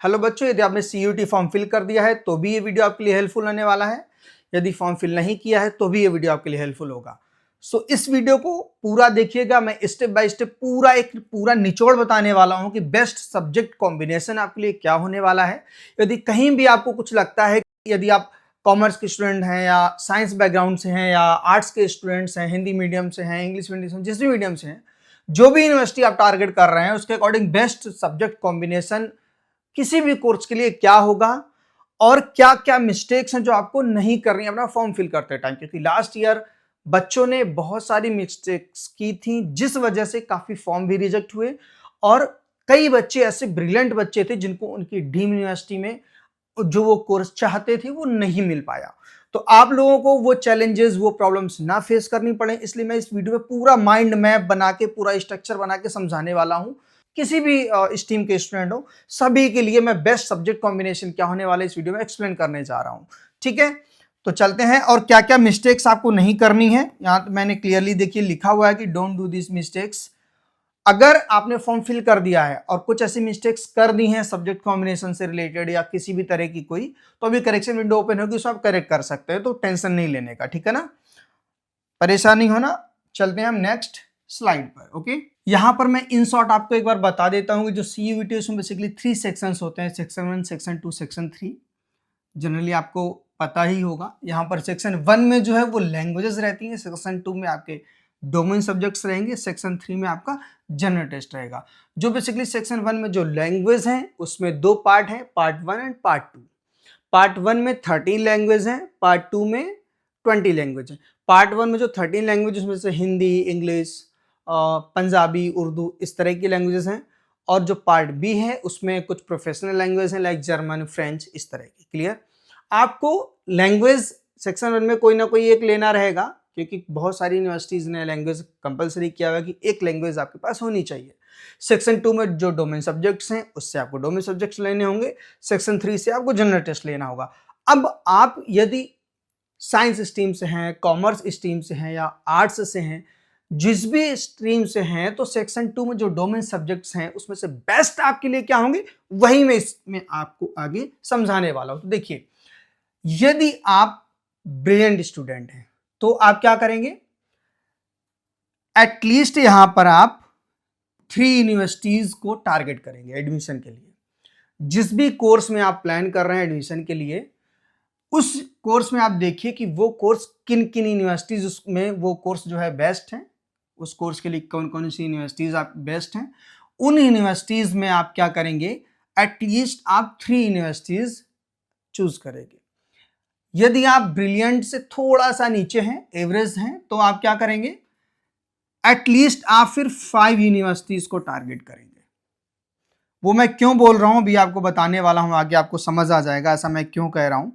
Hello बच्चों, यदि आपने CUET फॉर्म फिल कर दिया है तो भी ये वीडियो आपके लिए हेल्पफुल होने वाला है। यदि फॉर्म फिल नहीं किया है तो भी ये वीडियो आपके लिए हेल्पफुल होगा। इस वीडियो को पूरा देखिएगा। मैं स्टेप बाय स्टेप पूरा निचोड़ बताने वाला हूं कि बेस्ट सब्जेक्ट कॉम्बिनेशन आपके लिए क्या होने वाला है। यदि कहीं भी आपको कुछ लगता है कि यदि आप कॉमर्स के स्टूडेंट हैं या साइंस बैकग्राउंड से हैं या आर्ट्स के स्टूडेंट्स हैं, हिंदी मीडियम से हैं, इंग्लिश मीडियम से, जिस भी मीडियम से हैं, जो भी यूनिवर्सिटी आप टारगेट कर रहे हैं उसके अकॉर्डिंग बेस्ट सब्जेक्ट कॉम्बिनेशन किसी भी कोर्स के लिए क्या होगा और क्या क्या मिस्टेक्स हैं जो आपको नहीं करनी अपना फॉर्म फिल करते टाइम। क्योंकि लास्ट ईयर बच्चों ने बहुत सारी मिस्टेक्स की थी जिस वजह से काफी फॉर्म भी रिजेक्ट हुए और कई बच्चे ऐसे ब्रिलियंट बच्चे थे जिनको उनकी ड्रीम यूनिवर्सिटी में जो वो कोर्स चाहते थे वो नहीं मिल पाया। तो आप लोगों को वो चैलेंजेस, वो प्रॉब्लम्स ना फेस करनी पड़े, इसलिए मैं इस वीडियो में पूरा माइंड मैप बना के, पूरा स्ट्रक्चर बना के समझाने वाला हूं। किसी भी स्ट्रीम के स्टूडेंट हो, सभी के लिए मैं बेस्ट सब्जेक्ट कॉम्बिनेशन क्या होने वाला है इस वीडियो में एक्सप्लेन करने जा रहा हूं। ठीक है, तो चलते हैं। और क्या क्या मिस्टेक्स आपको नहीं करनी है, यहां तो मैंने क्लियरली देखिए लिखा हुआ है कि डोंट डू दिस मिस्टेक्स। अगर आपने फॉर्म फिल कर दिया है और कुछ ऐसी मिस्टेक्स कर दी हैं सब्जेक्ट कॉम्बिनेशन से रिलेटेड या किसी भी तरह की कोई, तो अभी करेक्शन विंडो ओपन होगी, उसको आप करेक्ट कर सकते हैं, तो टेंशन नहीं लेने का। ठीक है ना, परेशानी होना। चलते हैं हम नेक्स्ट स्लाइड पर। ओके, यहां पर मैं इन शॉर्ट आपको एक बार बता देता हूं कि जो CUET उसमें बेसिकली 3 सेक्शंस होते हैं, सेक्शन 1, सेक्शन 2, सेक्शन 3। जनरली आपको पता ही होगा। यहाँ पर सेक्शन 1 में जो है वो लैंग्वेजेस रहती हैं, सेक्शन 2 में आपके डोमेन सब्जेक्ट्स रहेंगे, सेक्शन 3 में आपका जनरल टेस्ट रहेगा। जो बेसिकली सेक्शन 1 में जो लैंग्वेज हैं उसमें 2 पार्ट हैं, पार्ट 1 एंड पार्ट 2। पार्ट 1 में 13 लैंग्वेज हैं, पार्ट 2 में 20 लैंग्वेज हैं। पार्ट 1 में जो 13 लैंग्वेज उसमें से हिंदी, इंग्लिश, पंजाबी, उर्दू, इस तरह की लैंग्वेजेस हैं। और जो पार्ट बी है उसमें कुछ प्रोफेशनल लैंग्वेज हैं लाइक जर्मन, फ्रेंच, इस तरह की। क्लियर? आपको लैंग्वेज सेक्शन 1 में कोई ना कोई एक लेना रहेगा, क्योंकि बहुत सारी यूनिवर्सिटीज ने लैंग्वेज कंपलसरी किया हुआ कि एक लैंग्वेज आपके पास होनी चाहिए। सेक्शन 2 में जो डोमेन सब्जेक्ट्स हैं उससे आपको डोमेन सब्जेक्ट्स लेने होंगे, सेक्शन 3 से आपको जनरल टेस्ट लेना होगा। अब आप यदि साइंस स्ट्रीम से हैं, कॉमर्स स्ट्रीम से हैं या आर्ट्स से हैं, जिस भी स्ट्रीम से हैं, तो सेक्शन 2 में जो डोमेन सब्जेक्ट्स हैं उसमें से बेस्ट आपके लिए क्या होंगे वही मैं इसमें आपको आगे समझाने वाला हूं। तो देखिए, यदि आप ब्रिलियंट स्टूडेंट हैं तो आप क्या करेंगे, एटलीस्ट यहां पर आप 3 यूनिवर्सिटीज को टारगेट करेंगे एडमिशन के लिए। जिस भी कोर्स में आप प्लान कर रहे हैं एडमिशन के लिए, उस कोर्स में आप देखिए कि वो कोर्स किन किन यूनिवर्सिटीज में वो कोर्स जो है बेस्ट है, उस कोर्स के लिए कौन कौन सी यूनिवर्सिटीज आप बेस्ट हैं। उन यूनिवर्सिटीज में आप क्या करेंगे, एटलीस्ट आप 3 यूनिवर्सिटीज चूज करेंगे। यदि आप ब्रिलियंट से थोड़ा सा नीचे हैं, एवरेज हैं, तो आप क्या करेंगे, एटलीस्ट आप फिर 5 यूनिवर्सिटीज को टारगेट करेंगे। वो मैं क्यों बोल रहा हूं अभी आपको बताने वाला हूं, आगे आपको समझ आ जाएगा ऐसा मैं क्यों कह रहा हूं।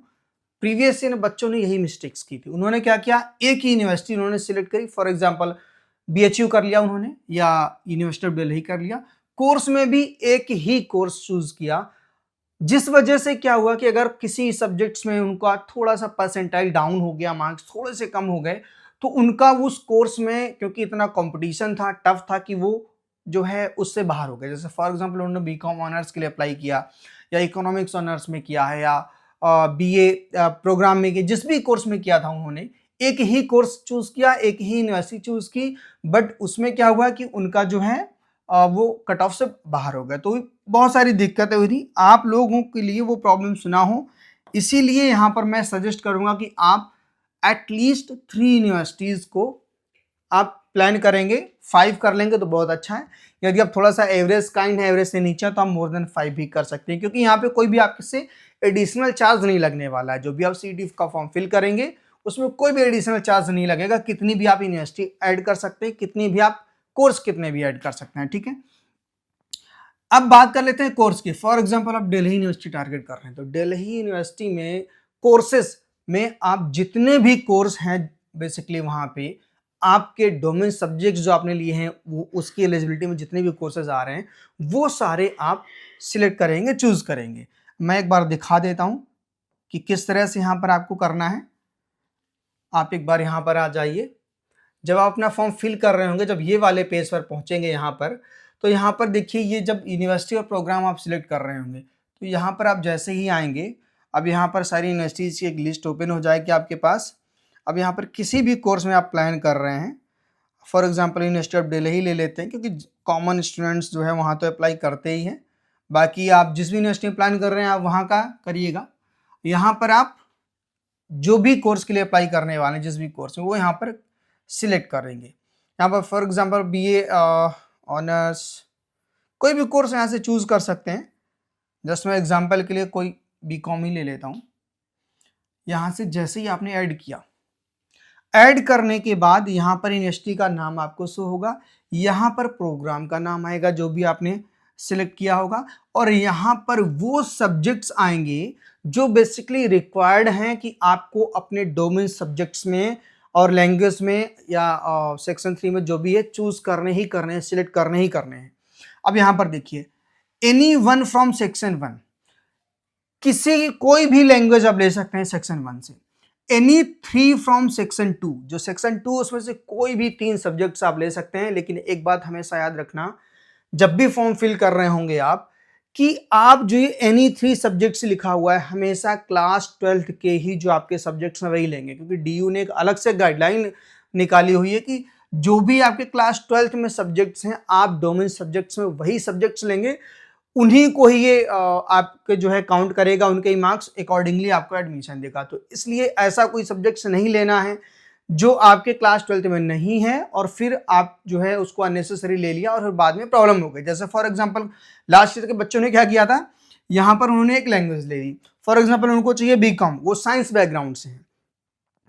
प्रीवियस ईयर बच्चों ने यही मिस्टेक्स की थी। उन्होंने क्या किया, एक ही यूनिवर्सिटी उन्होंने सिलेक्ट करी। फॉर एग्जांपल BHU कर लिया उन्होंने या यूनिवर्सिटी ऑफ दिल्ली कर लिया। कोर्स में भी एक ही कोर्स चूज किया, जिस वजह से क्या हुआ कि अगर किसी सब्जेक्ट्स में उनका थोड़ा सा परसेंटाइल डाउन हो गया, मार्क्स थोड़े से कम हो गए, तो उनका उस कोर्स में क्योंकि इतना कंपटीशन था, टफ था, कि वो जो है उससे बाहर हो गए। जैसे फॉर एग्जांपल उन्होंने BCom ऑनर्स के लिए अप्लाई किया या इकोनॉमिक्स ऑनर्स में किया है या BA प्रोग्राम में किया, जिस भी कोर्स में किया था उन्होंने एक ही कोर्स चूज किया, एक ही यूनिवर्सिटी चूज की, बट उसमें क्या हुआ कि उनका जो है वो कट ऑफ से बाहर हो गया। तो बहुत सारी दिक्कतें हुई थी। आप लोगों के लिए वो प्रॉब्लम्स ना हो, इसीलिए यहाँ पर मैं सजेस्ट करूंगा कि आप एटलीस्ट 3 यूनिवर्सिटीज को आप प्लान करेंगे। 5 कर लेंगे तो बहुत अच्छा है। यदि आप थोड़ा सा एवरेज काइंड है, एवरेज से नीचे, तो आप मोर देन 5 भी कर सकते हैं, क्योंकि यहाँ पे कोई भी आपसे एडिशनल चार्ज नहीं लगने वाला है। जो भी आप CET का फॉर्म फिल करेंगे उसमें कोई भी एडिशनल चार्ज नहीं लगेगा। कितनी भी आप यूनिवर्सिटी ऐड कर सकते हैं, कितनी भी आप कोर्स कितने भी ऐड कर सकते हैं। ठीक है, अब बात कर लेते हैं कोर्स की। फॉर एग्जांपल आप दिल्ली यूनिवर्सिटी टारगेट कर रहे हैं, तो दिल्ली यूनिवर्सिटी में कोर्सेस में आप जितने भी कोर्स हैं बेसिकली वहां पे आपके डोमेन सब्जेक्ट्स जो आपने लिए हैं वो उसकी एलिजिबिलिटी में जितने भी कोर्सेज आ रहे हैं वो सारे आप सिलेक्ट करेंगे, चूज करेंगे। मैं एक बार दिखा देता हूं कि किस तरह से यहां पर आपको करना है। आप एक बार यहां पर आ जाइए। जब आप अपना फॉर्म फिल कर रहे होंगे, जब ये वाले पेज पर पहुंचेंगे यहाँ पर, तो यहाँ पर देखिए, ये जब यूनिवर्सिटी और प्रोग्राम आप सिलेक्ट कर रहे होंगे तो यहाँ पर आप जैसे ही आएंगे, अब यहाँ पर सारी यूनिवर्सिटीज़ की एक लिस्ट ओपन हो जाएगी आपके पास। अब यहाँ पर किसी भी कोर्स में आप प्लान कर रहे हैं, for example university of Delhi ही ले लेते हैं क्योंकि कॉमन स्टूडेंट्स जो है वहाँ तो अप्लाई करते ही हैं। बाकी आप जिस भी यूनिवर्सिटी में प्लान कर रहे हैं आप वहाँ का करिएगा। यहाँ पर आप जो भी कोर्स के लिए अप्लाई करने वाले हैं, जिस भी कोर्स में, वो यहाँ पर सिलेक्ट करेंगे। यहाँ पर फॉर एग्जांपल बीए ऑनर्स कोई भी कोर्स यहाँ से चूज़ कर सकते हैं। जस्ट मैं एग्जांपल के लिए कोई बीकॉम ही ले लेता हूँ। यहाँ से जैसे ही आपने ऐड किया, ऐड करने के बाद यहाँ पर यूनिवर्सिटी का नाम आपको शो होगा, यहाँ पर प्रोग्राम का नाम आएगा जो भी आपने सिलेक्ट किया होगा, और यहाँ पर वो सब्जेक्ट्स आएंगे जो बेसिकली रिक्वायर्ड हैं कि आपको अपने डोमेन सब्जेक्ट्स में और लैंग्वेज में या सेक्शन 3 में जो भी है चूज करने ही करने हैं, सिलेक्ट करने ही करने हैं। अब यहाँ पर देखिए, एनी वन फ्रॉम सेक्शन 1, कोई भी लैंग्वेज आप ले सकते हैं सेक्शन 1 से। एनी 3 फ्रॉम सेक्शन 2, जो सेक्शन 2 उसमें से कोई भी 3 सब्जेक्ट्स आप ले सकते हैं। लेकिन एक बात हमेशा याद रखना, जब भी फॉर्म फिल कर रहे होंगे आप, कि आप जो ये एनी 3 सब्जेक्ट्स लिखा हुआ है हमेशा क्लास 12th के ही जो आपके सब्जेक्ट्स हैं वही लेंगे, क्योंकि डीयू ने एक अलग से गाइडलाइन निकाली हुई है कि जो भी आपके क्लास 12th में सब्जेक्ट्स हैं आप डोमेन सब्जेक्ट्स में वही सब्जेक्ट्स लेंगे, उन्हीं को ही ये आपके जो है काउंट करेगा, उनके ही मार्क्स अकॉर्डिंगली आपको एडमिशन देगा। तो इसलिए ऐसा कोई सब्जेक्ट्स नहीं लेना है जो आपके क्लास 12th में नहीं है और फिर आप जो है उसको अननेसेसरी ले लिया और फिर बाद में प्रॉब्लम हो गई। जैसे फॉर एग्जांपल लास्ट ईयर के बच्चों ने क्या किया था, यहाँ पर उन्होंने एक लैंग्वेज ले ली, फॉर एग्जांपल उनको चाहिए बीकॉम, वो साइंस बैकग्राउंड से है,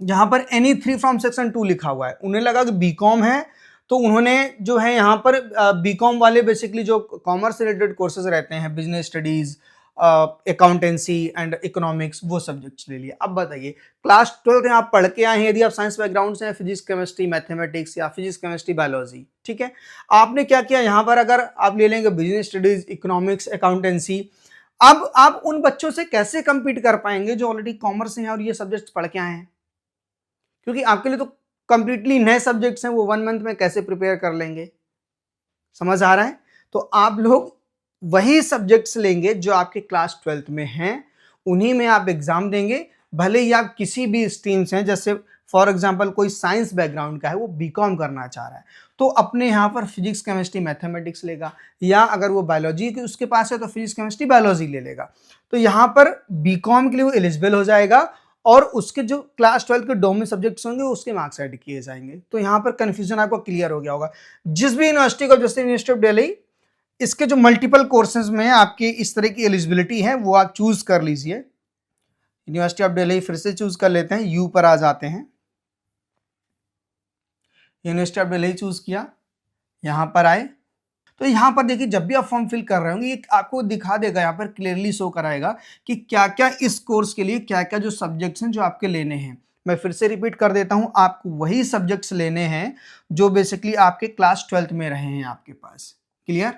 जहाँ पर एनी 3 फ्रॉम सेक्शन 2 लिखा हुआ है, उन्हें लगा कि बीकॉम है, तो उन्होंने जो है यहाँ पर बीकॉम वाले बेसिकली जो कॉमर्स रिलेटेड कोर्सेज रहते हैं, business studies, accountancy and economics, वो सब्जेक्ट्स ले लिए। अब बताइए, क्लास 12 में आप पढ़ के आए हैं, यदि आप साइंस बैकग्राउंड से हैं, फिजिक्स केमिस्ट्री मैथमेटिक्स या फिजिक्स केमिस्ट्री बायोलॉजी, ठीक है, आपने क्या किया यहाँ पर, अगर आप ले लेंगे बिजनेस स्टडीज, इकोनॉमिक्स, अकाउंटेंसी, अब आप उन बच्चों से कैसे compete कर पाएंगे जो ऑलरेडी कॉमर्स से हैं और ये सब्जेक्ट्स पढ़ के आए हैं, क्योंकि आपके लिए तो कंप्लीटली नए सब्जेक्ट्स हैं, वो 1 मंथ में कैसे प्रिपेयर कर लेंगे। समझ आ रहा है? तो आप लोग वही सब्जेक्ट्स लेंगे जो आपके क्लास 12th में हैं, उन्हीं में आप एग्जाम देंगे, भले ही आप किसी भी स्ट्रीम से हैं। जैसे फॉर एग्जांपल कोई साइंस बैकग्राउंड का है, वो बीकॉम करना चाह रहा है, तो अपने यहाँ पर फिजिक्स केमिस्ट्री मैथमेटिक्स लेगा, या अगर वो बायोलॉजी की उसके पास है तो फिजिक्स केमिस्ट्री बायोलॉजी ले लेगा। तो यहाँ पर बीकॉम के लिए वो एलिजिबल हो जाएगा और उसके जो क्लास 12 के डोमेन सब्जेक्ट्स होंगे उसके मार्क्स ऐड किए जाएंगे। तो यहाँ पर कंफ्यूजन आपको क्लियर हो गया होगा। जिस भी यूनिवर्सिटी को, जैसे यूनिवर्सिटी ऑफ दिल्ली, इसके जो मल्टीपल कोर्सेज में आपकी इस तरह की एलिजिबिलिटी है वो आप चूज कर लीजिए। यूनिवर्सिटी ऑफ दिल्ली फिर से चूज कर लेते हैं, यू पर आ जाते हैं, यूनिवर्सिटी ऑफ दिल्ली चूज किया, यहाँ पर आए तो यहाँ पर देखिए, जब भी आप फॉर्म फिल कर रहे होंगे ये आपको दिखा देगा, यहाँ पर क्लियरली शो कराएगा कि क्या क्या इस कोर्स के लिए क्या क्या जो सब्जेक्ट्स हैं जो आपके लेने हैं। मैं फिर से रिपीट कर देता हूँ, आपको वही सब्जेक्ट्स लेने हैं जो बेसिकली आपके क्लास 12th में रहे हैं आपके पास। क्लियर?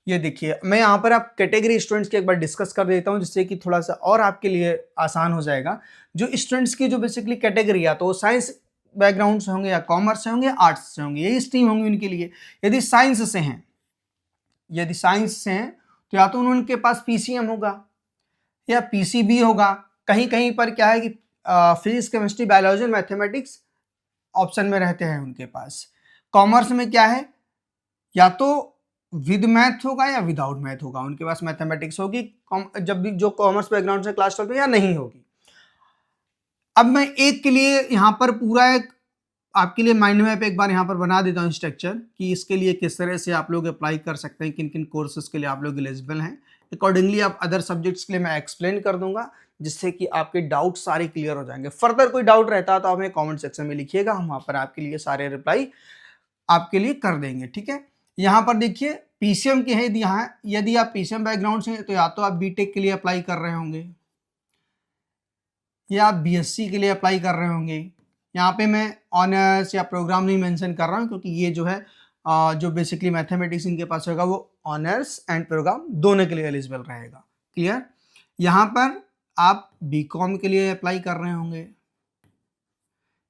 ये देखिए, मैं यहाँ पर आप कैटेगरी स्टूडेंट्स की एक बार डिस्कस कर देता हूँ जिससे कि थोड़ा सा और आपके लिए आसान हो जाएगा। जो स्टूडेंट्स की जो बेसिकली कैटेगरी है, तो वो साइंस बैकग्राउंड से होंगे या कॉमर्स से होंगे या आर्ट्स से होंगे, यही स्ट्रीम होंगी उनके लिए। यदि साइंस से हैं, तो या तो उनके पास पीसीएम होगा या पीसीबी होगा, कहीं कहीं पर क्या है कि physics chemistry biology mathematics option में रहते हैं उनके पास। कॉमर्स में क्या है, या तो विद मैथ होगा या विदाउट मैथ होगा, उनके पास मैथमेटिक्स होगी जब भी जो कॉमर्स बैकग्राउंड से क्लास 12 में, या नहीं होगी। अब मैं एक के लिए यहाँ पर पूरा एक आपके लिए माइंड मैप एक बार यहाँ पर बना देता हूँ स्ट्रक्चर, कि इसके लिए किस तरह से आप लोग अप्लाई कर सकते हैं, किन किन कोर्सेज के लिए आप लोग एलिजिबल हैं। अकॉर्डिंगली आप अदर सब्जेक्ट्स के लिए मैं एक्सप्लेन कर दूंगा, जिससे कि आपके डाउट सारे क्लियर हो जाएंगे। फर्दर कोई डाउट रहता है तो आप हमें कॉमेंट सेक्शन में लिखिएगा, हम वहाँ पर आपके लिए सारे रिप्लाई आपके लिए कर देंगे। ठीक है, यहाँ पर देखिए पीसीएम की है, यदि आप पीसीएम बैकग्राउंड से, तो या तो आप बीटेक के लिए अप्लाई कर रहे होंगे या आप बीएससी के लिए अप्लाई कर रहे होंगे। यहाँ पे मैं ऑनर्स या प्रोग्राम नहीं मेंशन कर रहा हूँ, क्योंकि ये जो है जो बेसिकली मैथमेटिक्स इनके पास होगा वो ऑनर्स एंड प्रोग्राम दोनों के लिए एलिजिबल रहेगा। क्लियर? यहाँ पर आप बीकॉम के लिए अप्लाई कर रहे होंगे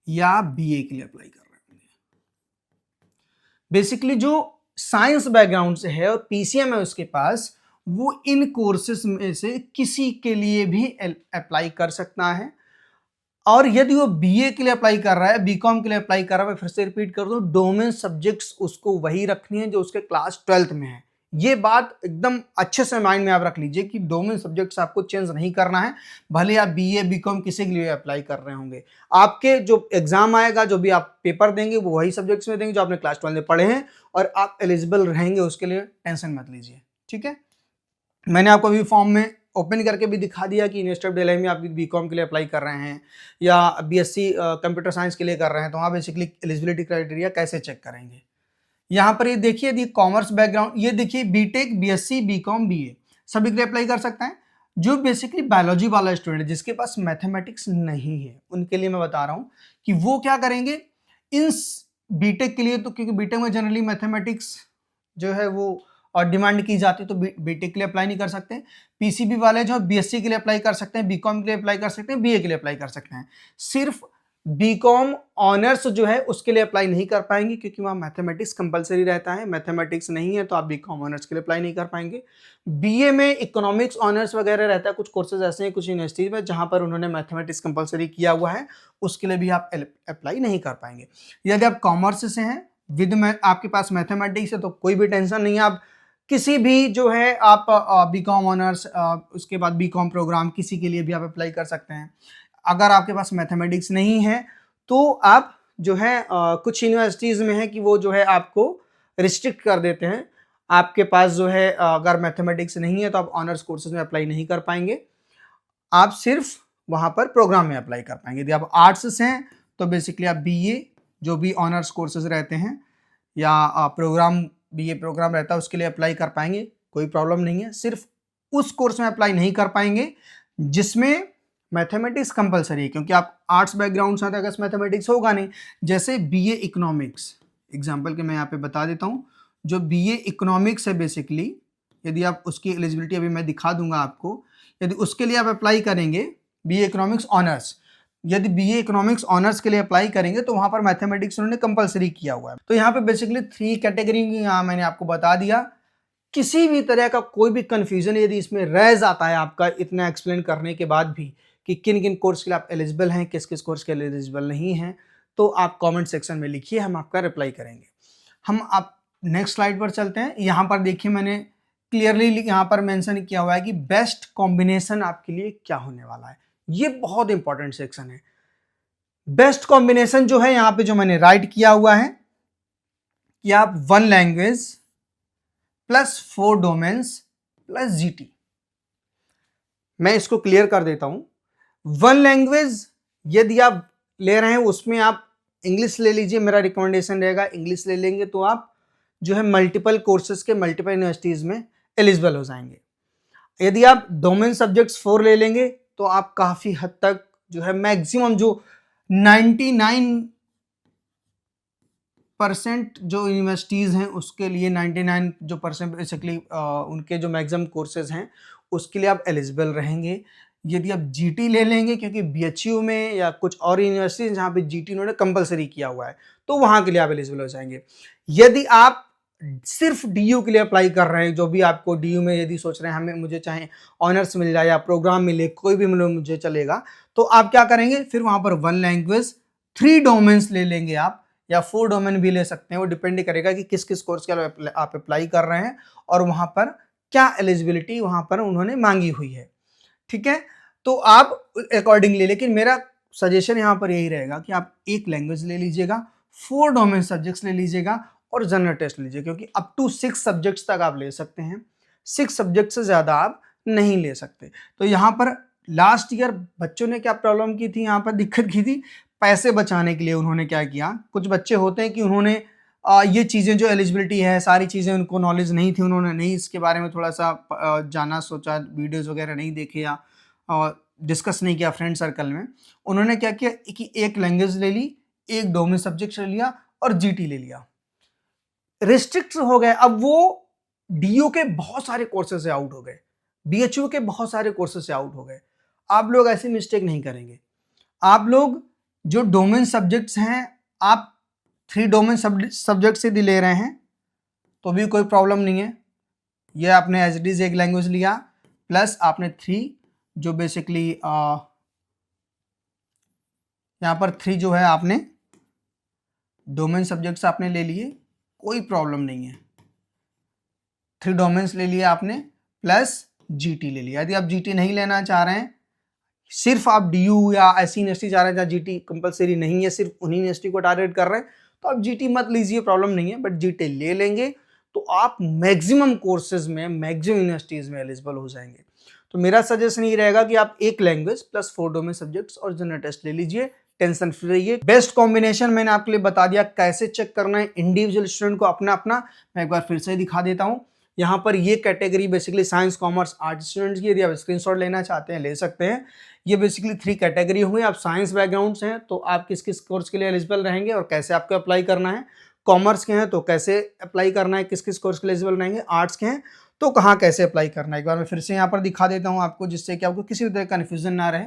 या बीए के लिए अप्लाई कर रहे होंगे। बेसिकली जो साइंस बैकग्राउंड से है और पीसीएम है उसके पास, वो इन कोर्सेज में से किसी के लिए भी अप्लाई कर सकता है। और यदि वो बीए के लिए अप्लाई कर रहा है, बीकॉम के लिए अप्लाई कर रहा है, मैं फिर से रिपीट कर दूं, डोमेन सब्जेक्ट्स उसको वही रखनी है जो उसके क्लास 12th में है। ये बात एकदम अच्छे से माइंड में आप रख लीजिए कि डोमेन सब्जेक्ट्स आपको चेंज नहीं करना है, भले आप बीए बीकॉम किसी के लिए अप्लाई कर रहे होंगे। आपके जो एग्जाम आएगा, जो भी आप पेपर देंगे, वो वही सब्जेक्ट्स में देंगे जो आपने क्लास 12 में पढ़े हैं, और आप एलिजिबल रहेंगे, उसके लिए टेंशन मत लीजिए। ठीक है, मैंने आपको अभी फॉर्म में ओपन करके भी दिखा दिया कि यूनिवर्सिटी ऑफ दिल्ली में आप बीकॉम के लिए अप्लाई कर रहे हैं या बीएससी कंप्यूटर साइंस के लिए कर रहे हैं, तो वहाँ बेसिकली एलिजिबिलिटी क्राइटेरिया कैसे चेक करेंगे। यहाँ पर ये देखिए, यदि कॉमर्स बैकग्राउंड, ये देखिए बीटेक, बीएससी, बीकॉम, बीए सभी के लिए अप्लाई कर सकते हैं। जो बेसिकली बायोलॉजी वाला स्टूडेंट जिसके पास मैथमेटिक्स नहीं है, उनके लिए मैं बता रहा हूँ कि वो क्या करेंगे इन बीटेक के लिए, तो क्योंकि बीटेक में जनरली मैथमेटिक्स जो है वो और डिमांड की जाती है, तो बीटेक के लिए अप्लाई नहीं कर सकते। पीसीबी वाले जो बीएससी के लिए अप्लाई कर सकते हैं, बीकॉम के लिए अप्लाई कर सकते हैं, बीए के लिए अप्लाई कर सकते हैं। सिर्फ बीकॉम ऑनर्स जो है उसके लिए अप्लाई नहीं कर पाएंगे, क्योंकि वहाँ मैथमेटिक्स कंपलसरी रहता है। मैथमेटिक्स नहीं है तो आप बीकॉम ऑनर्स के लिए अप्लाई नहीं कर पाएंगे। बीए में इकोनॉमिक्स ऑनर्स वगैरह रहता है, कुछ कोर्सेज ऐसे हैं कुछ यूनिवर्सिटी में जहाँ पर उन्होंने मैथमेटिक्स कंपलसरी किया हुआ है, उसके लिए भी आप अप्लाई नहीं कर पाएंगे। यदि आप कॉमर्स से हैं विद में आपके पास मैथमेटिक्स है तो कोई भी टेंशन नहीं है, आप किसी भी जो है आप बीकॉम ऑनर्स, उसके बाद बीकॉम प्रोग्राम, किसी के लिए भी आप अप्लाई कर सकते हैं। अगर आपके पास मैथमेटिक्स नहीं है तो आप जो है कुछ यूनिवर्सिटीज़ में है कि वो जो है आपको रिस्ट्रिक्ट कर देते हैं। आपके पास जो है अगर मैथमेटिक्स नहीं है तो आप ऑनर्स कोर्सेज में अप्लाई नहीं कर पाएंगे, आप सिर्फ वहाँ पर प्रोग्राम में अप्लाई कर पाएंगे। यदि आप आर्ट्स से हैं तो बेसिकली आप बीए जो भी ऑनर्स कोर्सेज रहते हैं या प्रोग्राम बीए प्रोग्राम रहता है उसके लिए अप्लाई कर पाएंगे, कोई प्रॉब्लम नहीं है। सिर्फ उस कोर्स में अप्लाई नहीं कर पाएंगे जिसमें मैथमेटिक्स कंपलसरी है, क्योंकि आप आर्ट्स बैकग्राउंड से अगर मैथमेटिक्स होगा नहीं। जैसे बीए इकोनॉमिक्स, एग्जांपल के मैं यहाँ पे बता देता हूँ, जो बीए इकोनॉमिक्स है बेसिकली, यदि आप उसकी एलिजिबिलिटी अभी मैं दिखा दूंगा आपको, यदि उसके लिए आप अप्लाई करेंगे बीए इकोनॉमिक्स ऑनर्स, यदि बीए इकोनॉमिक्स ऑनर्स के लिए अप्लाई करेंगे तो वहां पर मैथमेटिक्स उन्होंने कंपलसरी किया हुआ है। तो यहाँ पे बेसिकली 3 कैटेगरी यहाँ मैंने आपको बता दिया। किसी भी तरह का कोई भी कंफ्यूजन यदि इसमें रह जाता है आपका इतना एक्सप्लेन करने के बाद भी कि किन किन कोर्स के लिए आप एलिजिबल हैं, किस किस कोर्स के लिए एलिजिबल नहीं हैं, तो आप कमेंट सेक्शन में लिखिए, हम आपका रिप्लाई करेंगे। हम आप नेक्स्ट स्लाइड पर चलते हैं। यहाँ पर देखिए मैंने क्लियरली यहाँ पर मेंशन किया हुआ है कि बेस्ट कॉम्बिनेशन आपके लिए क्या होने वाला है। ये बहुत इंपॉर्टेंट सेक्शन है। बेस्ट कॉम्बिनेशन जो है यहाँ पे जो मैंने राइट किया हुआ है कि आप 1 language plus 4 domains plus GT. मैं इसको क्लियर कर देता हूं। 1 लैंग्वेज यदि आप ले रहे हैं उसमें आप इंग्लिश ले लीजिए, मेरा रिकमेंडेशन रहेगा इंग्लिश ले लेंगे तो आप जो है मल्टीपल कोर्सेज के मल्टीपल यूनिवर्सिटीज में एलिजिबल हो जाएंगे। यदि आप डोमेन सब्जेक्ट्स 4 ले लेंगे तो आप काफी हद तक जो है मैक्सिमम जो 99% जो यूनिवर्सिटीज़ हैं उसके लिए 99 जो परसेंट बेसिकली उनके जो मैक्सिमम कोर्सेज हैं उसके लिए आप एलिजिबल रहेंगे। यदि आप जीटी ले लेंगे, क्योंकि बीएचयू में या कुछ और यूनिवर्सिटीज जहाँ पे जीटी उन्होंने कंपलसरी किया हुआ है, तो वहाँ के लिए आप एलिजिबल हो जाएंगे। यदि आप सिर्फ डीयू के लिए अप्लाई कर रहे हैं, जो भी आपको डीयू में यदि सोच रहे हैं हमें मुझे चाहे ऑनर्स मिल जाए या प्रोग्राम मिले, कोई भी मिले मुझे चलेगा, तो आप क्या करेंगे फिर वहाँ पर 1 लैंग्वेज 3 डोमेन्स ले लेंगे आप, या 4 डोमेन भी ले सकते हैं। वो डिपेंड करेगा कि किस किस कोर्स के लिए आप अप्लाई कर रहे हैं और वहाँ पर क्या एलिजिबिलिटी वहाँ पर उन्होंने मांगी हुई है। ठीक है, तो आप अकॉर्डिंगली, लेकिन मेरा सजेशन यहाँ पर यही रहेगा कि आप 1 लैंग्वेज ले लीजिएगा, 4 डोमेन सब्जेक्ट्स ले लीजिएगा और जनरल टेस्ट लीजिए, क्योंकि अप टू 6 सब्जेक्ट्स तक आप ले सकते हैं। 6 सब्जेक्ट से ज़्यादा आप नहीं ले सकते। तो यहाँ पर लास्ट ईयर बच्चों ने क्या प्रॉब्लम की थी, यहाँ पर दिक्कत की थी, पैसे बचाने के लिए उन्होंने क्या किया, कुछ बच्चे होते हैं कि उन्होंने ये चीज़ें जो एलिजिबिलिटी है सारी चीज़ें उनको नॉलेज नहीं थी, उन्होंने नहीं इसके बारे में थोड़ा सा जाना सोचा, वीडियोस वगैरह नहीं देखे या डिस्कस नहीं किया फ्रेंड सर्कल में। उन्होंने क्या किया कि 1 लैंग्वेज ले ली, 1 डोमेन सब्जेक्ट ले लिया और जीटी ले लिया, रिस्ट्रिक्ट हो गए। अब वो डीयू के बहुत सारे कोर्सेज से आउट हो गए, बीएचयू के बहुत सारे कोर्सेज से आउट हो गए। आप लोग ऐसी मिस्टेक नहीं करेंगे। आप लोग जो डोमेन सब्जेक्ट्स हैं, आप 3 डोमेन सब्जेक्ट से ले रहे हैं तो भी कोई प्रॉब्लम नहीं है। ये आपने एज इट इज एक लैंग्वेज लिया, प्लस आपने 3 जो बेसिकली यहाँ पर 3 जो है आपने डोमेन सब्जेक्ट्स आपने ले लिए, कोई प्रॉब्लम नहीं है। 3 डोमेन्स ले लिए आपने, प्लस जीटी ले लिया। यदि आप जीटी नहीं लेना चाह रहे हैं, सिर्फ आप डीयू या ऐसी यूनिवर्सिटी जा रहे हैं जहाँ जीटी कंपलसरी नहीं है, सिर्फ उन्हीं यूनिवर्सिटी को टारगेट कर रहे हैं, तो आप जीटी मत लीजिए, प्रॉब्लम नहीं है। बट जीटी ले लेंगे तो आप मैक्सिमम कोर्सेज में, मैक्सिमम यूनिवर्सिटीज में एलिजिबल हो जाएंगे। तो मेरा सजेशन ये रहेगा कि आप एक लैंग्वेज प्लस 4 डोमेन सब्जेक्ट्स और जनरल टेस्ट ले लीजिए, टेंशन फ्री रहिए। बेस्ट कॉम्बिनेशन मैंने आपके लिए बता दिया, कैसे चेक करना है इंडिविजुअल स्टूडेंट को अपना अपना। मैं एक बार फिर से दिखा देता हूँ। यहाँ पर ये category basically science, commerce, arts students की, यदि आप स्क्रीनशॉट लेना चाहते हैं ले सकते हैं। ये बेसिकली 3 कैटेगरी होंगी। आप साइंस बैकग्राउंड से हैं तो आप किस किस कोर्स के लिए एलिजिबल रहेंगे और कैसे आपको अप्लाई करना है। कॉमर्स के हैं तो कैसे अप्लाई करना है, किस किस कोर्स के लिए एलिजिबल रहेंगे। आर्ट्स के हैं तो कहाँ कैसे अप्लाई करना है। एक बार मैं फिर से यहाँ पर दिखा देता हूँ आपको, जिससे कि आपको किसी भी तरह कन्फ्यूजन ना रहे।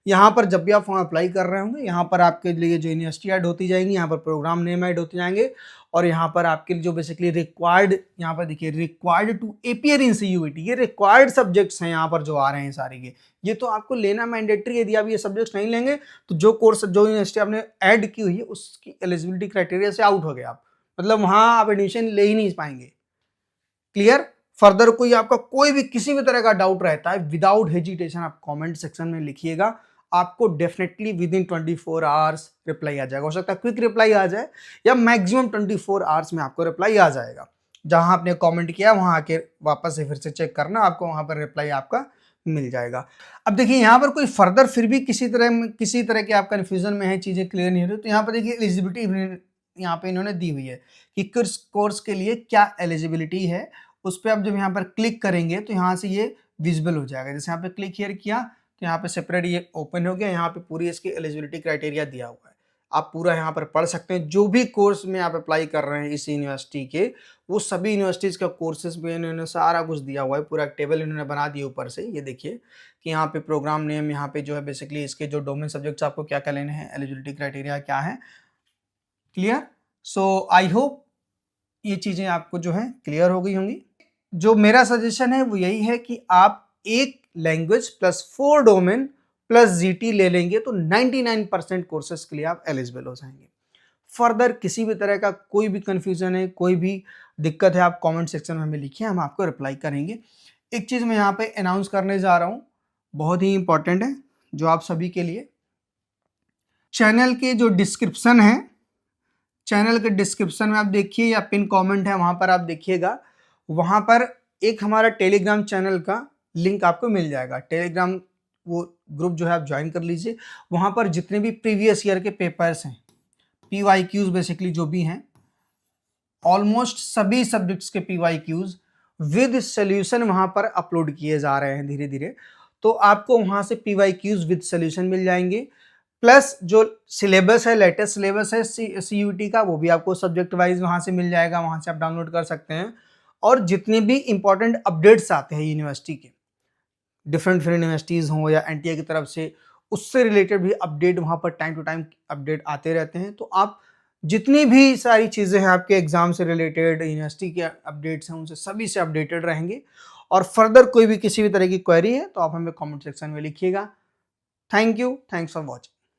यहाँ पर जब भी आप फॉर्म अप्लाई कर रहे होंगे, यहाँ पर आपके लिए जो यूनिवर्सिटी ऐड होती जाएंगी, यहाँ पर प्रोग्राम नेम ऐड होते जाएंगे, और यहाँ पर आपके जो बेसिकली रिक्वायर्ड, यहाँ पर देखिए required to appear in CUET, ये रिक्वायर्ड सब्जेक्ट्स हैं यहाँ पर जो आ रहे हैं सारे के, ये तो आपको लेना मैंडेटरी। यदि आप ये सब्जेक्ट्स नहीं लेंगे तो जो कोर्स, जो यूनिवर्सिटी आपने ऐड की हुई है उसकी एलिजिबिलिटी क्राइटेरिया से आउट हो गए आप, मतलब वहाँ आप एडमिशन ले ही नहीं पाएंगे। क्लियर? फर्दर कोई आपका कोई भी किसी भी तरह का डाउट रहता है, विदाउट हेजिटेशन आप कमेंट सेक्शन में लिखिएगा, आपको definitely within 24 hours reply आ जाएगा। हो सकता है क्विक रिप्लाई आ जाए या मैक्सिमम 24 आवर्स में आपको रिप्लाई आ जाएगा। जहां आपने कमेंट किया वहां आके वापस से फिर से चेक करना, आपको वहां पर रिप्लाई आपका मिल जाएगा। अब देखिए यहाँ पर कोई फर्दर फिर भी किसी तरह के आप कंफ्यूजन में है, चीजें क्लियर नहीं हो रही, तो यहाँ पर देखिए एलिजिबिलिटी यहाँ पे इन्होंने दी हुई है कि किस कोर्स के लिए क्या एलिजिबिलिटी है। उस पर आप जब यहाँ पर क्लिक करेंगे तो यहाँ से ये विजिबल हो जाएगा। जैसे यहाँ पे क्लिक हियर किया तो यहाँ पे सेपरेट ये ओपन हो गया, यहाँ पे पूरी इसकी एलिजिबिलिटी क्राइटेरिया दिया हुआ है, आप पूरा यहाँ पर पढ़ सकते हैं। जो भी कोर्स में आप अप्लाई कर रहे हैं इस यूनिवर्सिटी के, वो सभी यूनिवर्सिटीज़ का कोर्सेज में इन्होंने सारा कुछ दिया हुआ है, पूरा टेबल इन्होंने बना दिया ऊपर से। ये देखिए कि यहाँ पे प्रोग्राम नेम, यहाँ पे जो है बेसिकली इसके जो डोमेन सब्जेक्ट्स आपको क्या क्या लेने हैं, एलिजिबिलिटी क्राइटेरिया क्या है। क्लियर? सो आई होप ये चीज़ें आपको जो है क्लियर हो गई होंगी। जो मेरा सजेशन है वो यही है कि आप एक language plus 4 domain plus GT ले लेंगे तो 99% कोर्सेज के लिए आप एलिजिबल हो जाएंगे। फर्दर किसी भी तरह का कोई भी कंफ्यूजन है, कोई भी दिक्कत है, आप कमेंट सेक्शन में हमें लिखिए, हम आपको रिप्लाई करेंगे। एक चीज़ मैं यहाँ पे अनाउंस करने जा रहा हूँ, बहुत ही इंपॉर्टेंट है जो आप सभी के लिए। चैनल के जो डिस्क्रिप्शन है, चैनल के डिस्क्रिप्शन में आप देखिए या पिन कमेंट है वहाँ पर आप देखिएगा, वहाँ पर एक हमारा टेलीग्राम चैनल का लिंक आपको मिल जाएगा। टेलीग्राम वो ग्रुप जो है आप ज्वाइन कर लीजिए। वहाँ पर जितने भी प्रीवियस ईयर के पेपर्स हैं, PYQs बेसिकली जो भी हैं, ऑलमोस्ट सभी सब्जेक्ट्स के PYQs विद सोल्यूशन वहाँ पर अपलोड किए जा रहे हैं धीरे धीरे। तो आपको वहाँ से PYQs विद सोल्यूशन मिल जाएंगे, प्लस जो सिलेबस है, लेटेस्ट सिलेबस है CUET का, वो भी आपको सब्जेक्ट वाइज वहाँ से मिल जाएगा, वहाँ से आप डाउनलोड कर सकते हैं। और जितने भी इंपॉर्टेंट अपडेट्स आते हैं यूनिवर्सिटी के, डिफरेंट यूनिवर्सिटीज़ हों या NTA की तरफ से, उससे रिलेटेड भी अपडेट वहाँ पर टाइम टू टाइम अपडेट आते रहते हैं। तो आप जितनी भी सारी चीज़ें हैं आपके एग्जाम से रिलेटेड, यूनिवर्सिटी के अपडेट्स हैं, उनसे सभी से अपडेटेड रहेंगे। और फर्दर कोई भी किसी भी तरह की क्वेरी है तो आप हमें कमेंट सेक्शन में लिखिएगा। Thank you, thanks for watching.